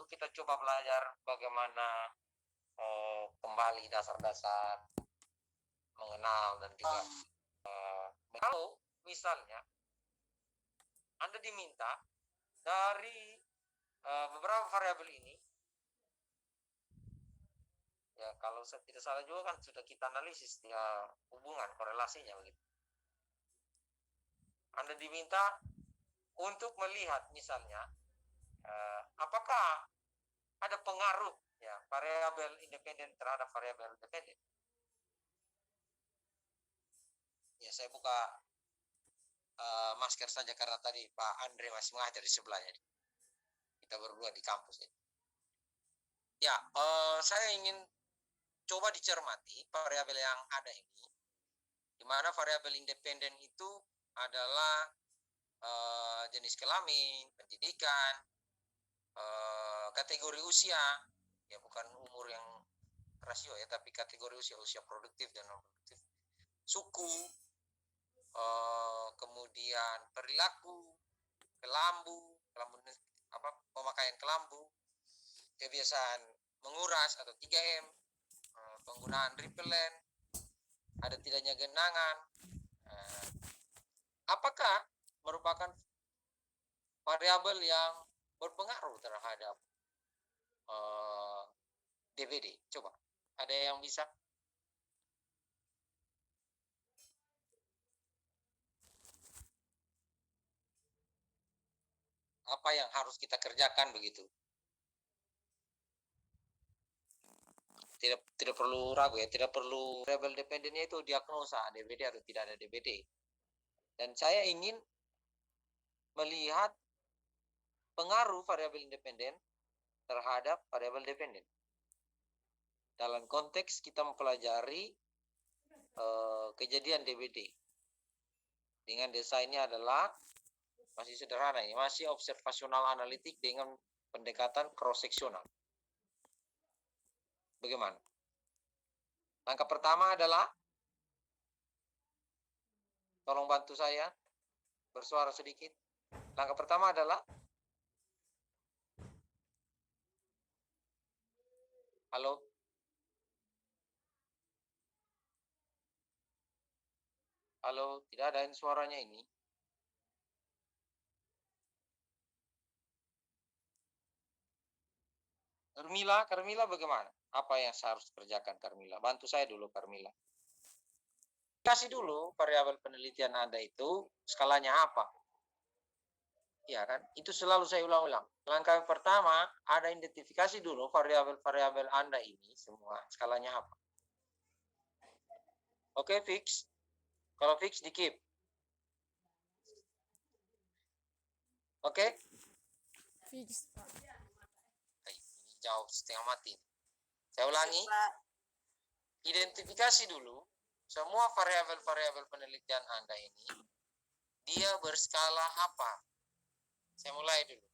kita coba belajar bagaimana kembali dasar-dasar mengenal dan juga kalau misalnya Anda diminta dari beberapa variabel ini, ya kalau saya tidak salah juga kan sudah kita analisis ya, hubungan korelasinya begitu. Anda diminta untuk melihat misalnya apakah ada pengaruh ya variabel independen terhadap variabel dependen. Ya saya buka masker saja karena tadi Pak Andre masih mengajar di sebelahnya. Kita berdua di kampus ini. Ya, saya ingin coba dicermati variabel yang ada ini, di mana variabel independen itu adalah jenis kelamin, pendidikan, kategori usia, ya bukan umur yang rasio ya, tapi kategori usia produktif dan non produktif, suku, kemudian perilaku, kelambu pemakaian kelambu, kebiasaan menguras atau 3M, penggunaan repelen, ada tidaknya genangan, apakah merupakan variabel yang berpengaruh terhadap DBD? Coba, ada yang bisa? Apa yang harus kita kerjakan begitu? Tidak perlu ragu ya, tidak perlu variabel dependennya itu diagnosa DBD atau tidak ada DBD. Dan saya ingin melihat pengaruh variabel independen terhadap variabel dependen. Dalam konteks kita mempelajari kejadian DBD. Dengan desainnya adalah masih sederhana ini, masih observasional analitik dengan pendekatan cross-seksional. Bagaimana? Langkah pertama adalah, tolong bantu saya bersuara sedikit. Langkah pertama adalah, halo? Halo, tidak ada suaranya ini. Carmila bagaimana? Apa yang saya harus kerjakan, Carmila? Bantu saya dulu, Carmila. Kasih dulu variabel penelitian Anda itu skalanya apa? Ya kan? Itu selalu saya ulang-ulang. Langkah yang pertama, ada identifikasi dulu variabel-variabel Anda ini semua skalanya apa. Oke, fix. Kalau fix di keep. Oke? Fix, Pak. Ini jauh setengah mati. Saya ulangi. Identifikasi dulu semua variabel-variabel penelitian Anda ini, dia berskala apa? Saya mulai dulu.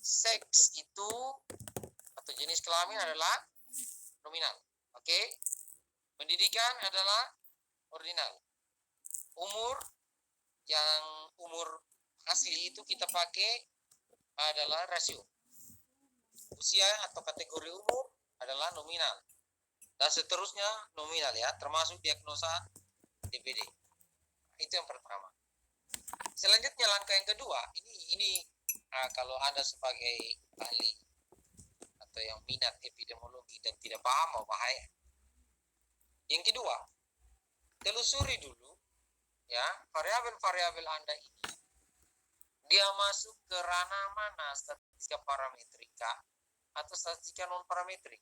Seks itu atau jenis kelamin adalah nominal. Oke? Pendidikan adalah ordinal. Umur, yang umur asli itu kita pakai adalah rasio. Usia atau kategori umur adalah nominal. Dan seterusnya nominal ya, termasuk diagnosa DBD. Itu yang pertama. Selanjutnya langkah yang kedua, ini kalau Anda sebagai ahli atau yang minat epidemiologi dan tidak paham, mau bahaya. Yang kedua, telusuri dulu ya variabel-variabel Anda ini, dia masuk ke ranah mana, statistika parametrika atau statistika non parametrik.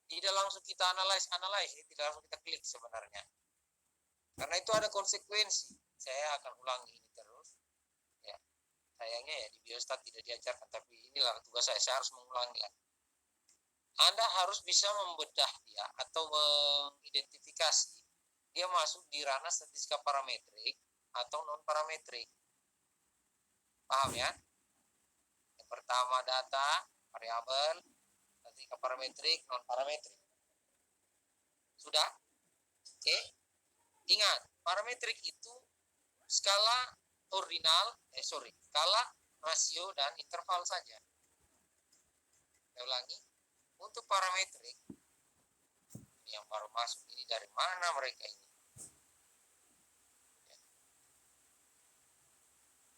Tidak langsung kita analyze, tidak langsung kita klik sebenarnya. Karena itu ada konsekuensi. Saya akan ulangi ini terus. Ya, sayangnya ya di biostat tidak diajarkan, tapi inilah tugas saya harus mengulangi lagi. Anda harus bisa membedah dia atau mengidentifikasi dia masuk di ranah statistika parametrik atau non parametrik. Paham ya? Yang pertama data, variabel, statistika parametrik, non parametrik. Sudah? Oke. Ingat, parametrik itu skala skala rasio dan interval saja. Saya ulangi, untuk parametrik yang baru masuk ini dari mana mereka ini?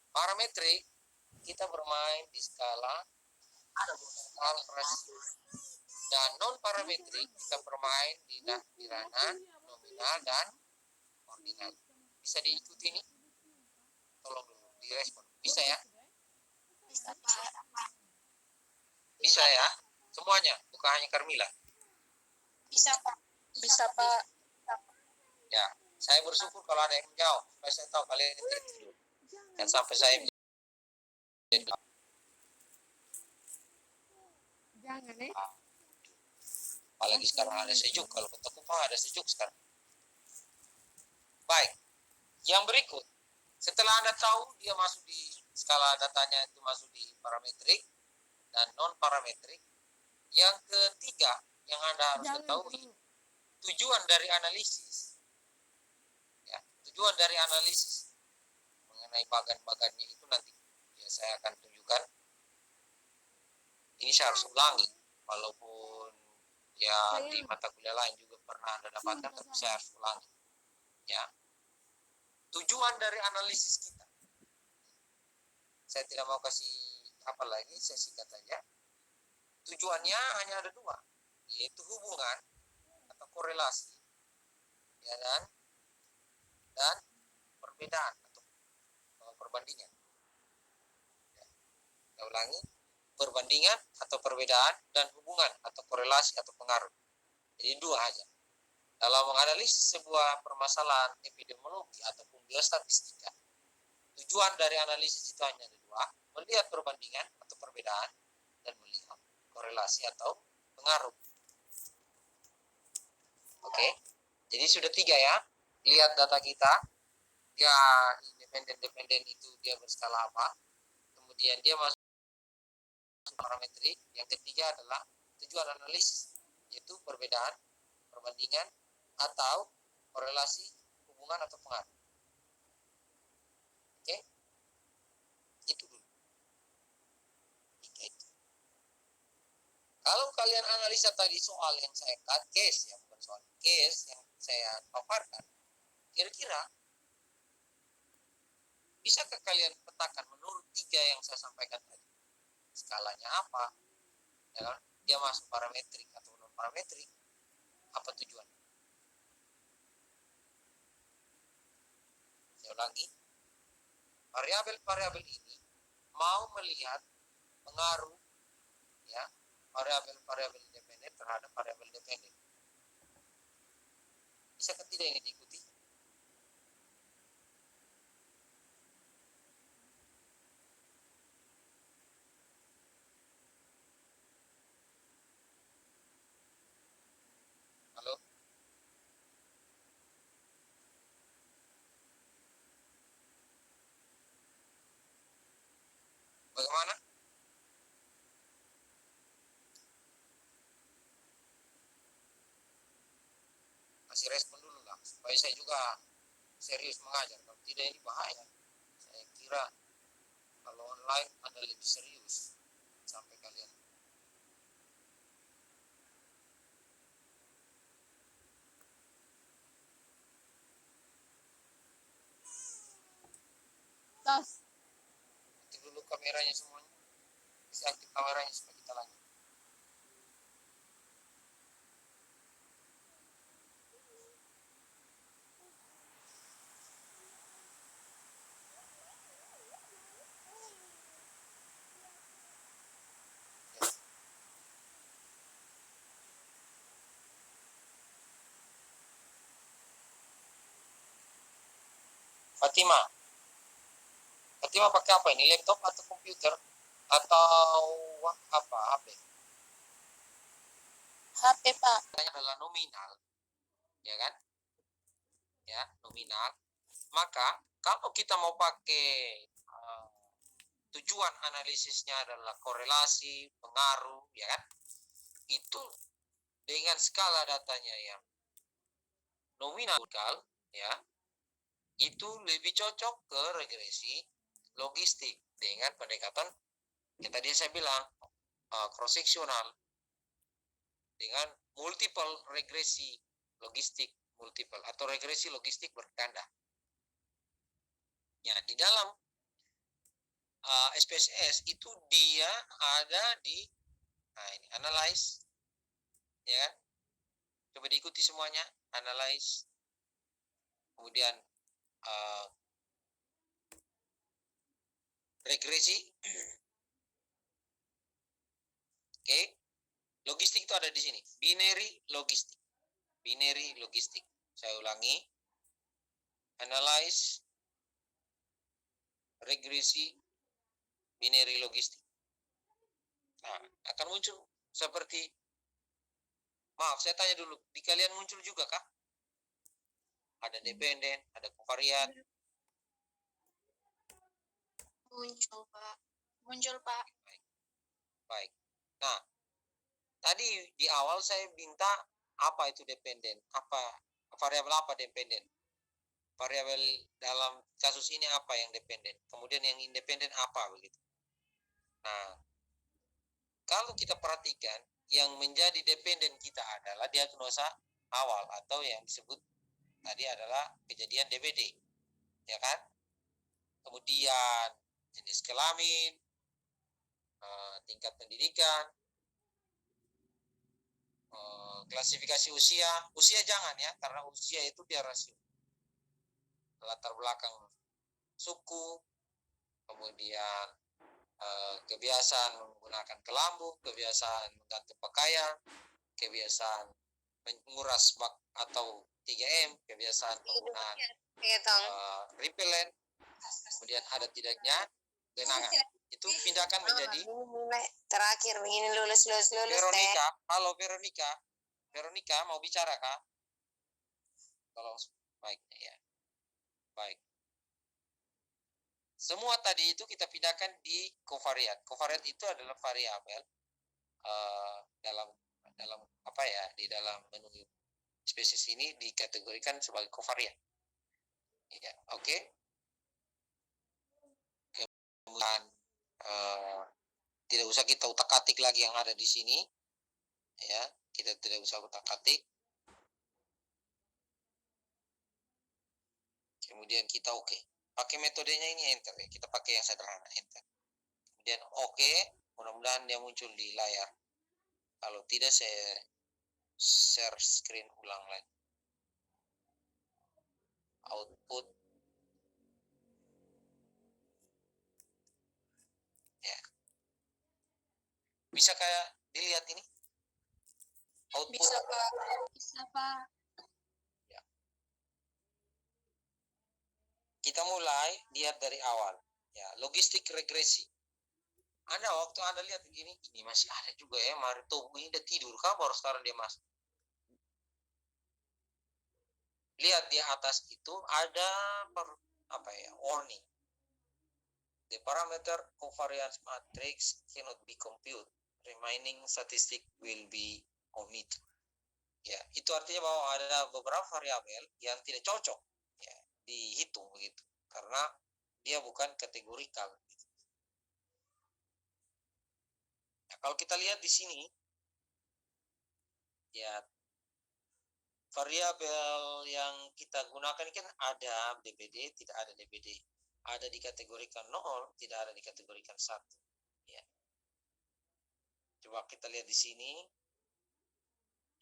Parametrik kita bermain di skala rasio, dan non parametrik kita bermain di ranah nominal dan ordinal. Bisa diikuti nih? Tolong dulu direspon. Bisa ya? Bisa ya? Semuanya, bukan hanya Carmila. Bisa Pak. Bisa Pak. Ya, saya bersyukur kalau ada yang menjawab. Supaya saya tahu kalian ini tidak tidur. Dan sampai saya Jangan apalagi sekarang ada sejuk. Kalau kota Kupang ada sejuk sekarang. Baik, yang berikut. Setelah Anda tahu dia masuk di skala datanya itu masuk di parametrik dan non parametrik. Yang ketiga yang Anda harus ketahui, tujuan dari analisis. Ya, tujuan dari analisis mengenai bagan-bagannya itu nanti ya saya akan tunjukkan. Ini saya harus ulangi, walaupun ya di mata kuliah lain juga pernah Anda dapatkan, tapi saya harus ulangi. Ya, tujuan dari analisis kita. Saya tidak mau kasih apa lagi, saya singkat saja. Tujuannya hanya ada dua, yaitu hubungan atau korelasi, ya dan perbedaan atau perbandingan. Ya, saya ulangi, perbandingan atau perbedaan dan hubungan atau korelasi atau pengaruh. Jadi dua aja. Dalam menganalisis sebuah permasalahan epidemiologi ataupun biostatistika, tujuan dari analisis itu hanya ada dua, melihat perbandingan atau perbedaan dan melihat korelasi atau pengaruh. Oke, jadi sudah tiga ya. Lihat data kita, dia independen itu dia berskala apa, kemudian dia masuk parametrik. Yang ketiga adalah tujuan analisis, yaitu perbedaan, perbandingan, atau korelasi, hubungan atau pengaruh. Oke, itu dulu. Itu. Kalau kalian analisa tadi soal yang saya case ya, bukan soal case yang saya paparkan, kira-kira bisakah kalian petakan menurut tiga yang saya sampaikan tadi? Skalanya apa? Ya kan? Dia masuk parametrik atau non parametrik? Apa tujuannya? Saya ulangi, variabel-variabel ini mau melihat pengaruh ya variabel-variabel independen terhadap variabel dependen. Bisakah tidak ini diikuti? Halo? Bagaimana? Kasih respon dulu lah, supaya saya juga serius mengajar. Kalau tidak ini bahaya. Saya kira kalau online Anda lebih serius sampai kalian. Tos. Aktif dulu kameranya semuanya. Bisa aktif kameranya supaya kita lanjut. Fatima pakai apa ini? Laptop atau komputer? Atau apa? HP? HP Pak. Ini adalah nominal, ya kan? Ya, nominal. Maka kalau kita mau pakai tujuan analisisnya adalah korelasi, pengaruh, ya kan? Itu dengan skala datanya yang nominal, ya, itu lebih cocok ke regresi logistik. dengan pendekatan yang tadi saya bilang cross sectional dengan multiple regresi logistik multiple atau regresi logistik berganda. Ya, di dalam SPSS itu dia ada di ini analyze, ya kan? Coba diikuti semuanya, analyze, kemudian regresi. Oke. Logistik itu ada di sini. Binary logistik. Binary logistik. Saya ulangi. Analyze, regresi, binary logistik. Nah, akan muncul seperti, maaf saya tanya dulu, di kalian muncul juga kah? Ada dependen, ada kovariat. Muncul, Pak. Muncul, Pak. Baik. Nah, tadi di awal saya minta apa itu dependen, apa variabel apa dependen, variabel dalam kasus ini apa yang dependen, kemudian yang independen apa begitu. Nah, kalau kita perhatikan yang menjadi dependen kita adalah diagnosa awal atau yang disebut tadi adalah kejadian DBD, ya kan? Kemudian jenis kelamin, tingkat pendidikan, klasifikasi usia jangan ya, karena usia itu dia rasio. Latar belakang suku, kemudian kebiasaan menggunakan kelambu, kebiasaan mengganti pakaian, kebiasaan menguras bak atau 3M, kebiasaan penggunaan repellent, kemudian ada tidaknya genangan. Itu pindahkan menjadi terakhir begini lulus Veronica. Halo Veronica. Veronica mau bicara kah? Tolong baiknya ya. Baik. Semua tadi itu kita pindahkan di kovariat. Kovariat itu adalah variabel dalam apa ya, di dalam menu spesies ini dikategorikan sebagai kovariat. Ya, oke. Kemudian tidak usah kita utak-atik lagi yang ada di sini. Ya, kita tidak usah utak-atik. Kemudian kita oke. Pakai metodenya ini enter ya. Kita pakai yang sederhana enter. Kemudian oke, mudah-mudahan dia muncul di layar. Kalau tidak saya share screen ulang lagi. Output. Ya. Bisa kayak dilihat ini? Output. Bisa, Pak. Bisa, Pak. Ya. Kita mulai lihat dari awal. Ya, logistik regresi. Anda waktu Anda lihat begini, ini masih ada juga ya, Marito ini udah tidur kah baru sekarang dia masuk. Lihat di atas itu ada warning. The parameter covariance matrix cannot be computed. Remaining statistic will be omitted. Ya, itu artinya bahwa ada beberapa variabel yang tidak cocok ya, dihitung begitu karena dia bukan kategorikal. Nah, kalau kita lihat di sini ya, variabel yang kita gunakan ini kan ada DBD, tidak ada DBD. Ada dikategorikan 0, tidak ada dikategorikan 1. Ya. Coba kita lihat di sini.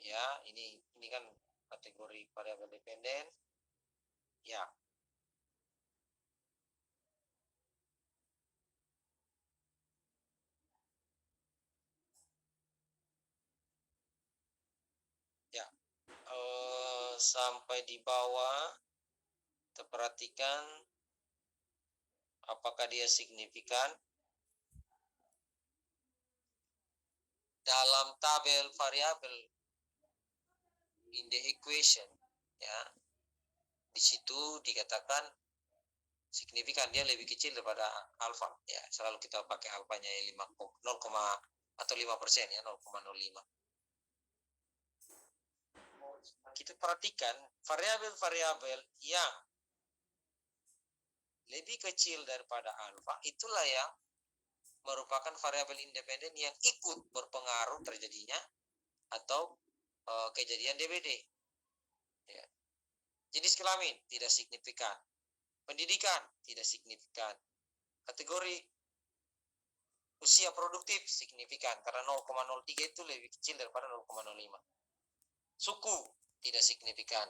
Ya, ini kan kategori variabel dependen. Ya. Ya. Sampai di bawah kita perhatikan apakah dia signifikan dalam tabel variabel in the equation ya. Di situ dikatakan signifikan, dia lebih kecil daripada alfa ya, selalu kita pakai alfanya 0, atau 5% ya, 0,05. Kita perhatikan variabel-variabel yang lebih kecil daripada alfa, itulah yang merupakan variabel independen yang ikut berpengaruh terjadinya atau kejadian DBD. Ya. Jenis kelamin tidak signifikan. Pendidikan tidak signifikan. Kategori usia produktif signifikan karena 0,03 itu lebih kecil daripada 0,05. Suku tidak signifikan.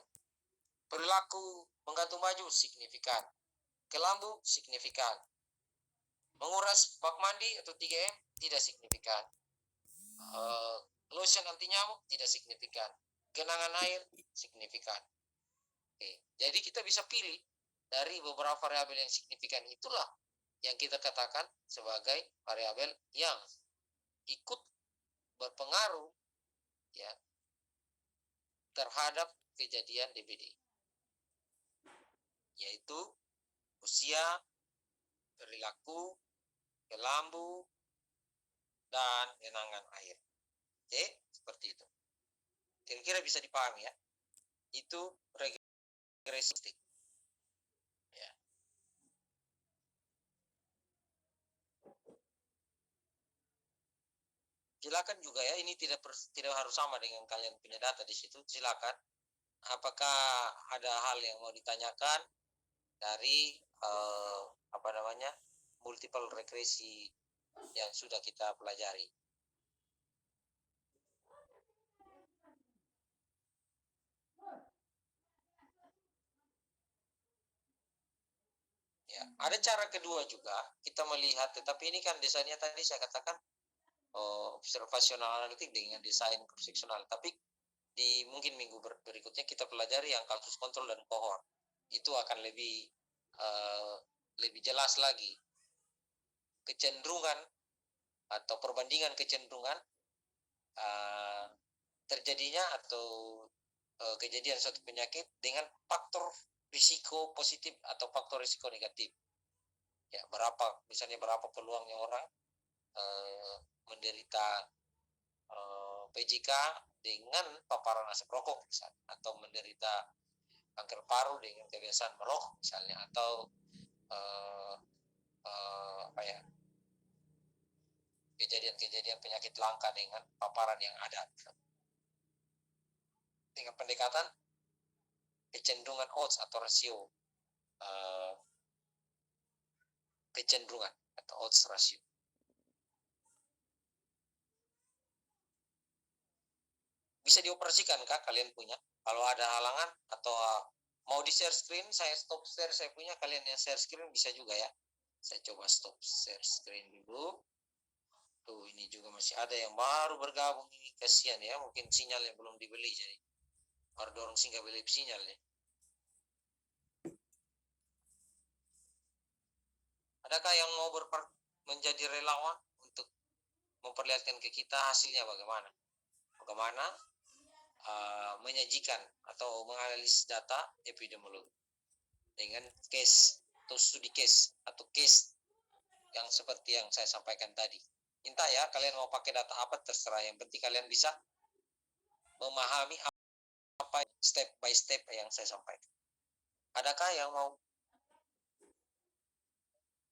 Perilaku menggantung baju signifikan. Kelambu signifikan. Menguras bak mandi atau 3M tidak signifikan. Lotion anti nyamuk tidak signifikan. Genangan air signifikan. Oke. Jadi kita bisa pilih dari beberapa variabel yang signifikan, itulah yang kita katakan sebagai variabel yang ikut berpengaruh ya terhadap kejadian DBD, yaitu usia, perilaku, kelambu, dan genangan air. Oke, seperti itu. Kira-kira bisa dipahami ya. Itu regresi. Ya. Silakan juga ya, ini tidak harus sama dengan kalian punya data di situ. Silakan. Apakah ada hal yang mau ditanyakan dari multiple regresi yang sudah kita pelajari? Ya, ada cara kedua juga kita melihat, tetapi ini kan desainnya tadi saya katakan observasional analitik dengan desain cross seksional. Tapi di mungkin minggu berikutnya kita pelajari yang kasus kontrol dan kohort. Itu akan lebih jelas lagi kecenderungan atau perbandingan kecenderungan terjadinya atau kejadian suatu penyakit dengan faktor risiko positif atau faktor risiko negatif. Ya, misalnya berapa peluangnya orang menderita PJK dengan paparan asap rokok misalnya, atau menderita kanker paru dengan kebiasaan merokok misalnya, atau kejadian-kejadian penyakit langka dengan paparan yang ada. Dengan pendekatan kecenderungan odds atau rasio kecenderungan atau odds ratio. Bisa dioperasikan kah kalian punya? Kalau ada halangan atau mau di share screen, saya stop share saya punya, kalian yang share screen bisa juga ya. Saya coba stop share screen dulu. Tuh, ini juga masih ada yang baru bergabung ini, kasihan ya, mungkin sinyalnya belum dibeli, jadi baru dorong singgah beli sinyalnya. Adakah yang mau menjadi relawan untuk memperlihatkan ke kita hasilnya bagaimana? Bagaimana menyajikan atau menganalisis data epidemiologi dengan case atau studi case atau case yang seperti yang saya sampaikan tadi. Entah ya kalian mau pakai data apa, terserah, yang penting kalian bisa memahami apa step by step yang saya sampaikan. Adakah yang mau